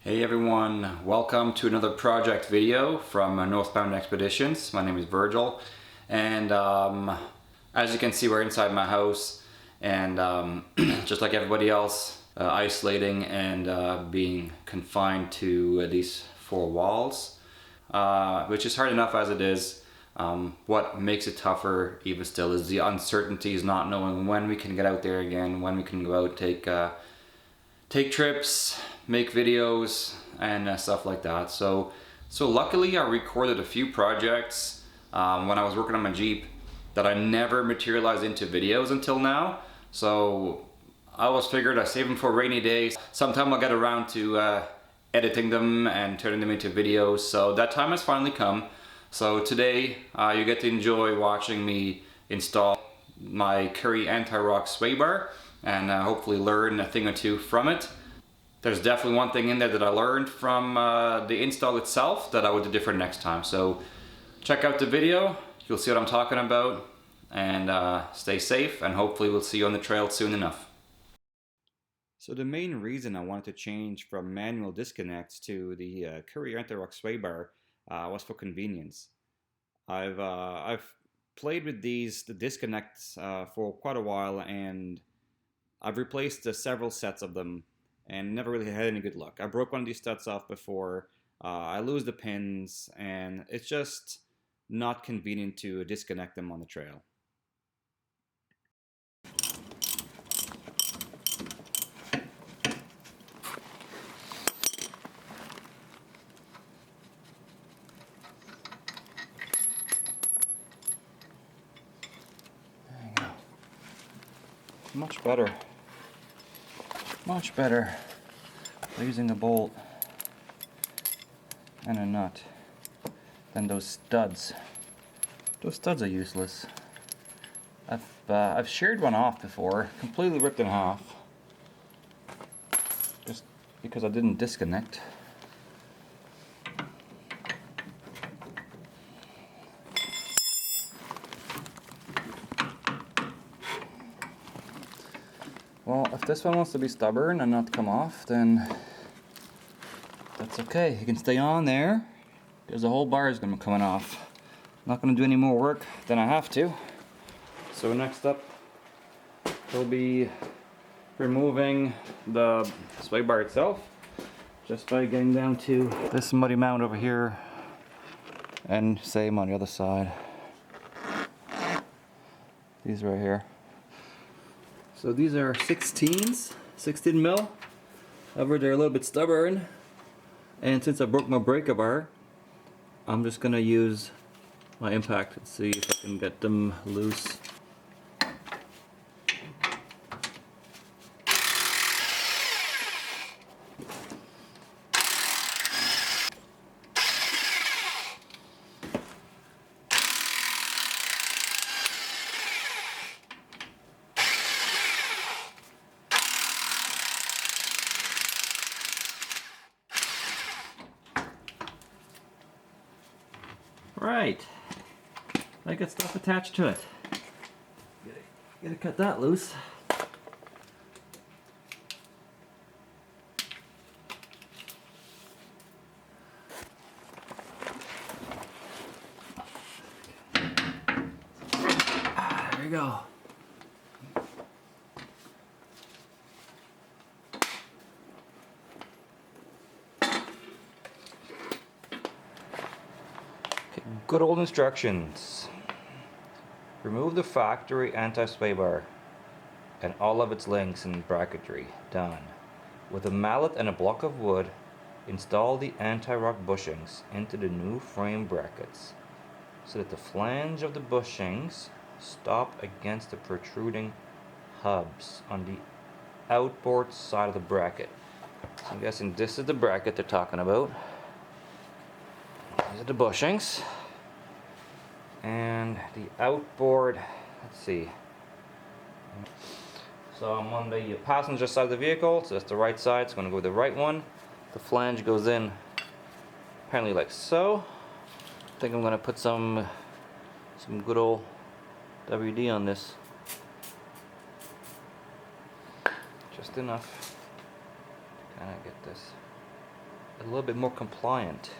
Hey everyone, welcome to another project video from Northbound Expeditions. My name is Virgil, and as you can see, we're inside my house, and just like everybody else, isolating and being confined to these four walls, which is hard enough as it is. What makes it tougher even still is the uncertainties, not knowing when we can get out there again, when we can go out, take trips, make videos, and stuff like that. So luckily I recorded a few projects when I was working on my Jeep that I never materialized into videos until now. So I always figured I save them for a rainy day. Sometime I'll get around to editing them and turning them into videos. So that time has finally come. So today you get to enjoy watching me install my Currie Antirock sway bar and hopefully learn a thing or two from it. There's definitely one thing in there that I learned from the install itself that I would do different next time. So check out the video, you'll see what I'm talking about, and stay safe, and hopefully we'll see you on the trail soon enough. So the main reason I wanted to change from manual disconnects to the Currie Antirock sway bar was for convenience. I've played with the disconnects for quite a while, and I've replaced several sets of them and never really had any good luck. I broke one of these studs off before, I lose the pins, and it's just not convenient to disconnect them on the trail. There you go. Much better. Much better using a bolt and a nut than those studs. Those studs are useless. I've sheared one off before, completely ripped in half, just because I didn't disconnect. Well, if this one wants to be stubborn and not come off, then that's okay. You can stay on there, because the whole bar is going to be coming off. I'm not going to do any more work than I have to. So next up, we'll be removing the sway bar itself, just by getting down to this muddy mound over here, and same on the other side. These right here. So these are 16 mil. However, they're a little bit stubborn, and since I broke my breaker bar, I'm just gonna use my impact and see if I can get them loose. Right, I got stuff attached to it. Gotta cut that loose. There we go. Good old instructions. Remove the factory anti-sway bar and all of its links and bracketry. Done. With a mallet and a block of wood, install the anti-rock bushings into the new frame brackets so that the flange of the bushings stop against the protruding hubs on the outboard side of the bracket. So I'm guessing this is the bracket they're talking about. These are the bushings. And the outboard, let's see. So I'm on the passenger side of the vehicle, so that's the right side, it's going to go with the right one. The flange goes in apparently like so. I think I'm going to put some good old WD on this. Just enough to kind of get this a little bit more compliant.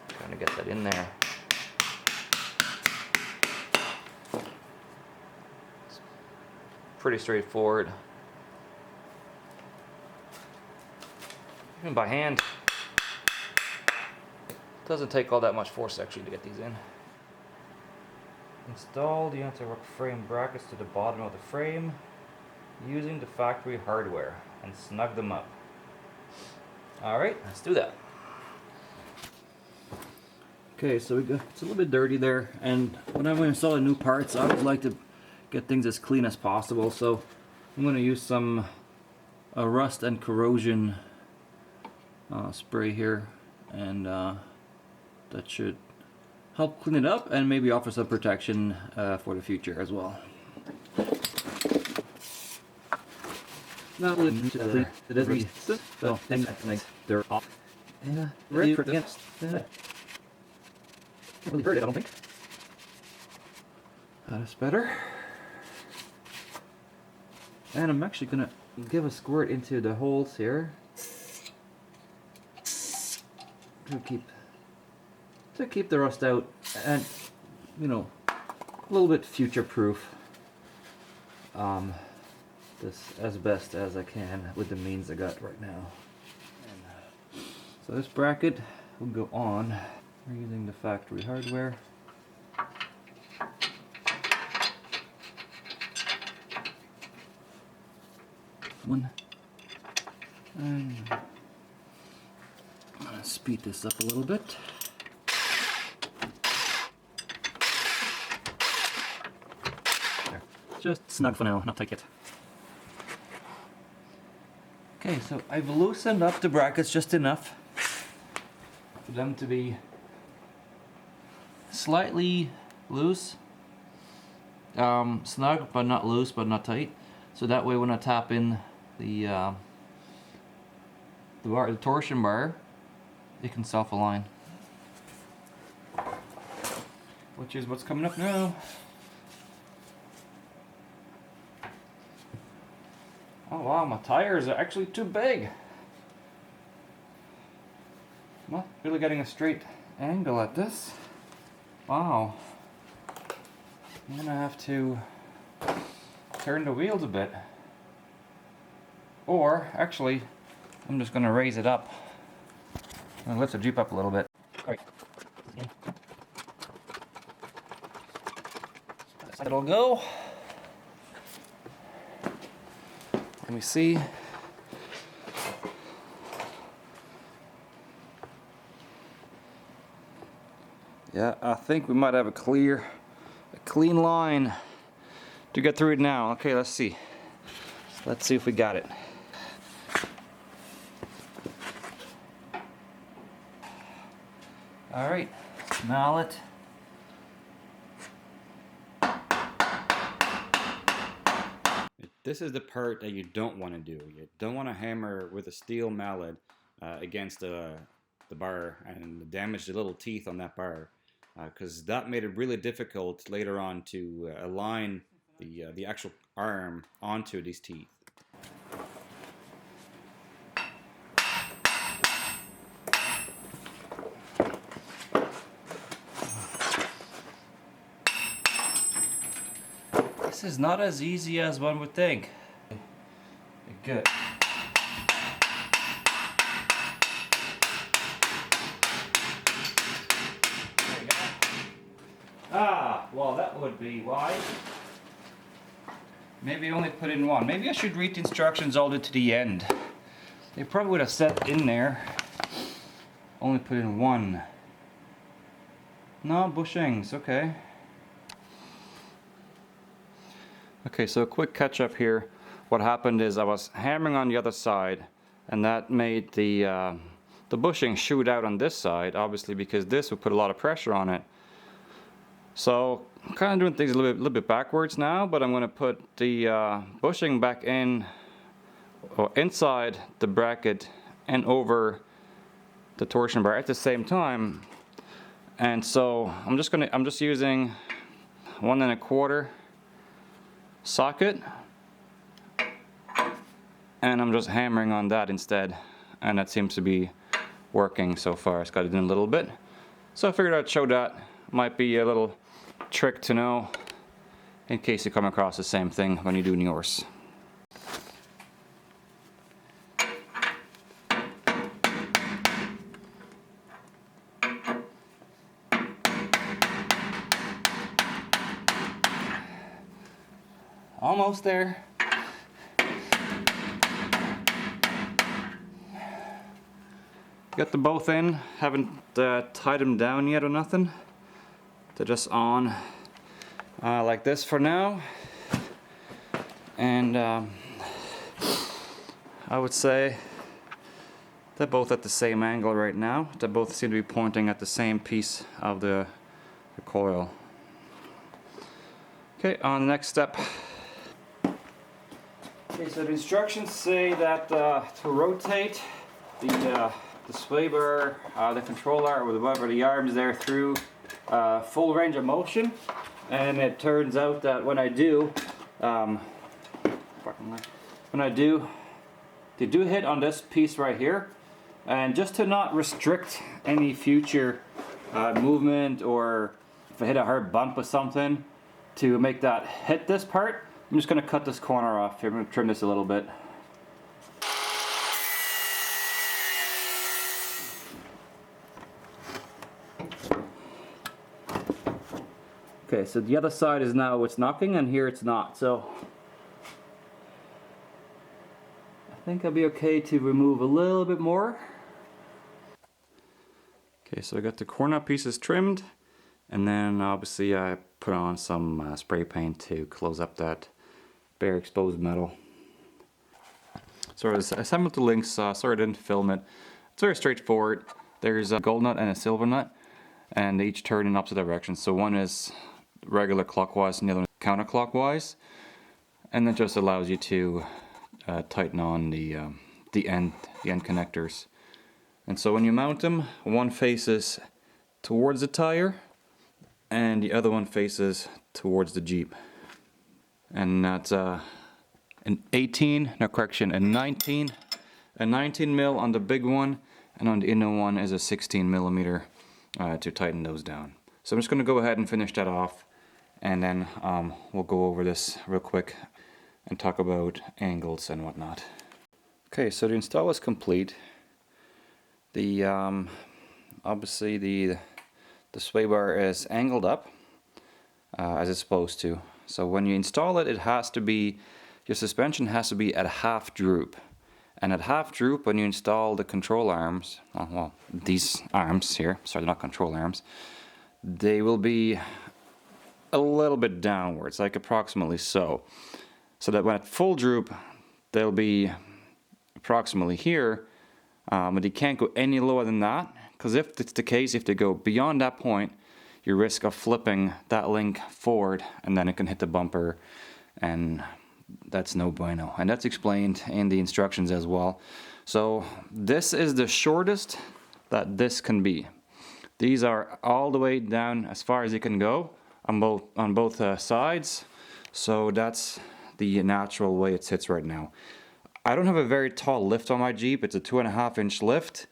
Trying to get that in there. It's pretty straightforward. Even by hand. Doesn't take all that much force actually to get these in. Install the Antirock frame brackets to the bottom of the frame using the factory hardware and snug them up. Alright, let's do that. Okay, so it's a little bit dirty there, and when I'm installing new parts, I always like to get things as clean as possible, so I'm going to use some rust and corrosion spray here, and that should help clean it up and maybe offer some protection for the future as well. Now it is resistant, but they're off. And ready for against. Can't really hurt it, I don't think. That's better. And I'm actually gonna give a squirt into the holes here to keep the rust out, and you know, a little bit future-proof this as best as I can with the means I got right now. And, so this bracket will go on. We're using the factory hardware. One. And I'm gonna speed this up a little bit. There. Just snug for now, not tight yet. Okay, so I've loosened up the brackets just enough for them to be slightly loose, snug but not loose but not tight. So that way when I tap in the torsion bar, it can self-align. Which is what's coming up now. Oh wow, my tires are actually too big. Not really getting a straight angle at this. Wow. I'm gonna have to turn the wheels a bit. Or, actually, I'm just gonna raise it up. I'm gonna lift the Jeep up a little bit. Alright. It'll go. Let me see. Yeah, I think we might have a clean line to get through it now. Okay, let's see. Let's see if we got it. All right, mallet. This is the part that you don't want to do. You don't want to hammer with a steel mallet against the bar and damage the little teeth on that bar, because that made it really difficult later on to align the actual arm onto these teeth. This is not as easy as one would think. Good. There we go. Ah, well that would be why. Maybe only put in one. Maybe I should read the instructions all the way to the end. They probably would have said in there, only put in one. No bushings, okay. Okay, so a quick catch up here. What happened is I was hammering on the other side, and that made the bushing shoot out on this side, obviously because this would put a lot of pressure on it. So I'm kind of doing things a little bit backwards now, but I'm going to put the bushing back in, or inside the bracket and over the torsion bar at the same time. And so I'm just using 1 1/4 socket, and I'm just hammering on that instead and that seems to be working so far. It's got it in a little bit. So I figured I'd show that. Might be a little trick to know in case you come across the same thing when you're doing yours. Almost there. Got the both in. Haven't tied them down yet or nothing. They're just on like this for now. And I would say they're both at the same angle right now. They both seem to be pointing at the same piece of the coil. Okay, on the next step. Okay, so the instructions say that to rotate the sway bar, the controller, or whatever the arms there through full range of motion, and it turns out that when I do, they do hit on this piece right here, and just to not restrict any future movement, or if I hit a hard bump with something, to make that hit this part, I'm just going to cut this corner off here. I'm going to trim this a little bit. Okay, so the other side is now it's knocking, and here it's not. So I think I'll be okay to remove a little bit more. Okay, so I got the corner pieces trimmed, and then obviously I put on some spray paint to close up that bare exposed metal. So I assembled the links, sorry I didn't film it. It's very straightforward. There's a gold nut and a silver nut, and they each turn in opposite directions. So one is regular clockwise and the other one counterclockwise, and that just allows you to tighten on the end connectors. And so when you mount them, one faces towards the tire and the other one faces towards the Jeep. And that's a 19 mil on the big one, and on the inner one is a 16 millimeter to tighten those down. So I'm just going to go ahead and finish that off, and then we'll go over this real quick and talk about angles and whatnot. Okay, so the install is complete. The obviously the sway bar is angled up as it's supposed to. So when you install it, your suspension has to be at half droop. And at half droop, when you install the control arms, well, these arms here, sorry, they're not control arms, they will be a little bit downwards, like approximately so. So that when at full droop, they'll be approximately here, but you can't go any lower than that, because if it's the case, if they go beyond that point, you risk of flipping that link forward, and then it can hit the bumper, and that's no bueno. And that's explained in the instructions as well. So this is the shortest that this can be. These are all the way down as far as you can go on both sides. So that's the natural way it sits right now. I don't have a very tall lift on my Jeep. It's a 2.5 inch lift,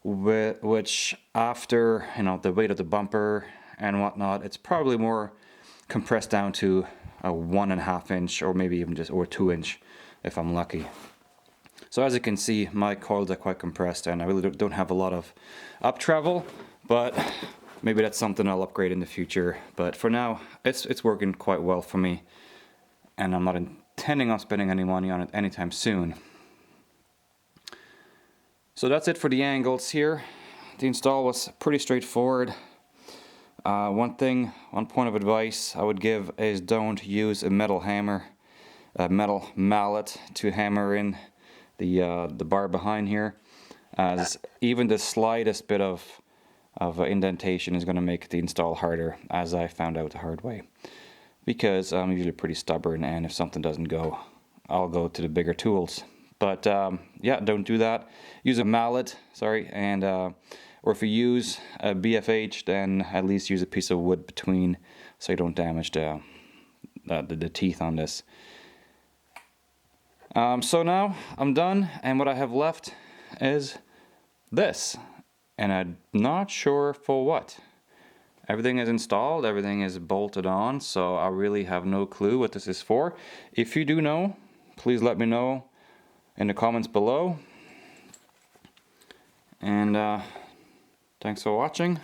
which after the weight of the bumper and whatnot, it's probably more compressed down to a 1.5 inch, or maybe even just or 2 inch if I'm lucky. So as you can see, my coils are quite compressed, and I really don't have a lot of up travel, but maybe that's something I'll upgrade in the future. But for now, it's working quite well for me, and I'm not intending on spending any money on it anytime soon. So that's it for the angles here. The install was pretty straightforward. One point of advice I would give is don't use a metal hammer, a metal mallet to hammer in the bar behind here, as even the slightest bit of indentation is going to make the install harder, as I found out the hard way. Because I'm usually pretty stubborn, and if something doesn't go, I'll go to the bigger tools. But yeah, don't do that. Use a mallet, and or if you use a BFH, then at least use a piece of wood between, so you don't damage the teeth on this. So now I'm done, and what I have left is this, and I'm not sure for what. Everything is installed, everything is bolted on, so I really have no clue what this is for. If you do know, please let me know in the comments below. And thanks for watching.